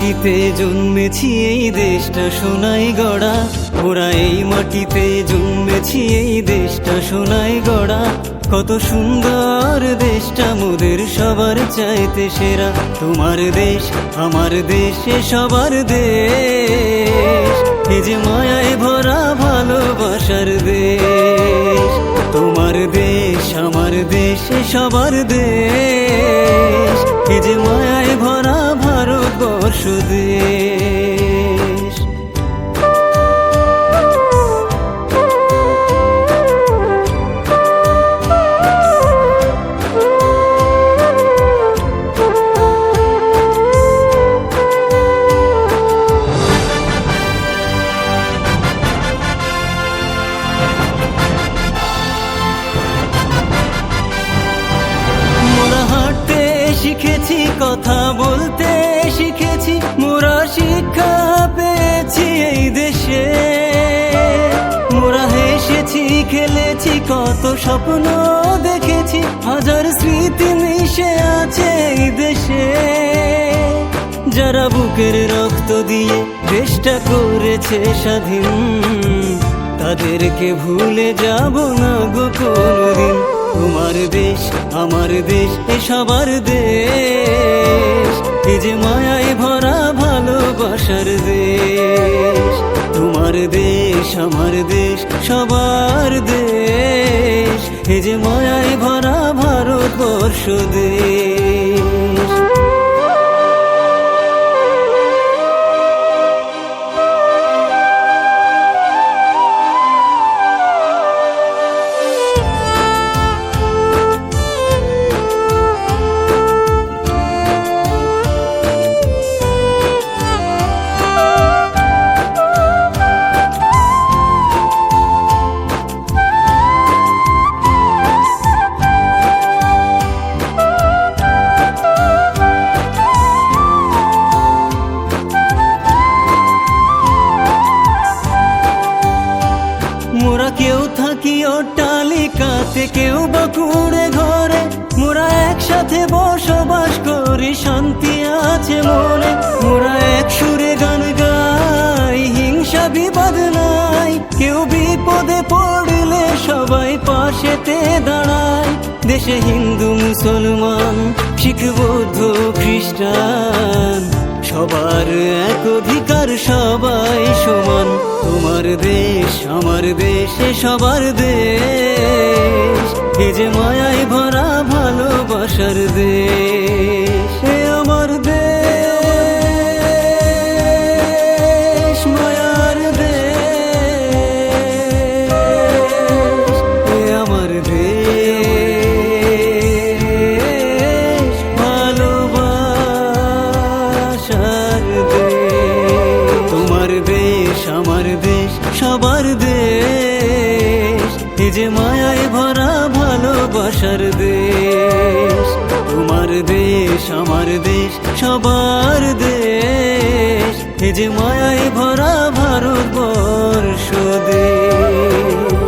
মাটিতে জন্মেছি, এই দেশটা সোনায় গড়া। মোরা এই মাটিতে জন্মেছি, এই দেশটা সোনায় গড়া। কত সুন্দর দেশটা মোদের সবার চাইতে সেরা। তোমার দেশ আমার দেশ সবার দেশ, এ যে মায়ায় ভরা ভালোবাসার দেশ। তোমার দেশ আমার দেশ সবার দেশ, এ যে মায়ায় ভরা ভারতবর্ষ দেশ। শিখেছি কথা বলতে শিখেছি, মোরা শিক্ষা পেয়েছি এই দেশে। মোরা হেসেছি খেলেছি, কত স্বপ্ন দেখেছি, হাজার স্মৃতি মিশে আছে এই দেশে। যারা বুকের রক্ত দিয়ে দেশটা করেছে স্বাধীন, তাদেরকে ভুলে যাব না গো কোনদিন। তোমার দেশ আমার দেশ এ সবার দেশ, এ যে মায়ায় ভরা ভালোবাসার দেশ। তোমার দেশ আমার দেশ সবার দেশ, এ যে মায়ায় ভরা ভারতবর্ষ দেশ। মোরা কেউ থাকি অট্টালিকাতে, কেউ বা কুঁড়ে ঘরে, মোরা একসাথে বসবাস করি, শান্তি আছে মনে। মোরা এক সুরে গান গাই, হিংসা বিবাদ নাই, কেউ বিপদে পড়লে সবাই পাশেতে দাঁড়ায়। দেশে হিন্দু মুসলমান শিখ বৌদ্ধ খ্রিস্টান, সবার এক অধিকার, সবাই সমান। তোমার দেশ আমার দেশ সবার দেশ, এ যে মায়ায় ভরা ভালোবাসার দেশ। এ আমার দেশ মায়ার দেশ, এ আমার দেশ ভালোবাসার দেশ। তোমার দেশ আমার দেশ সবার দেশ, এ যে মায়ায় ভরা ভালোবাসার দেশ। তোমার দেশ আমার দেশ সবার দেশ, এ যে মায়ায় ভরা ভারতবর্ষ দেশ।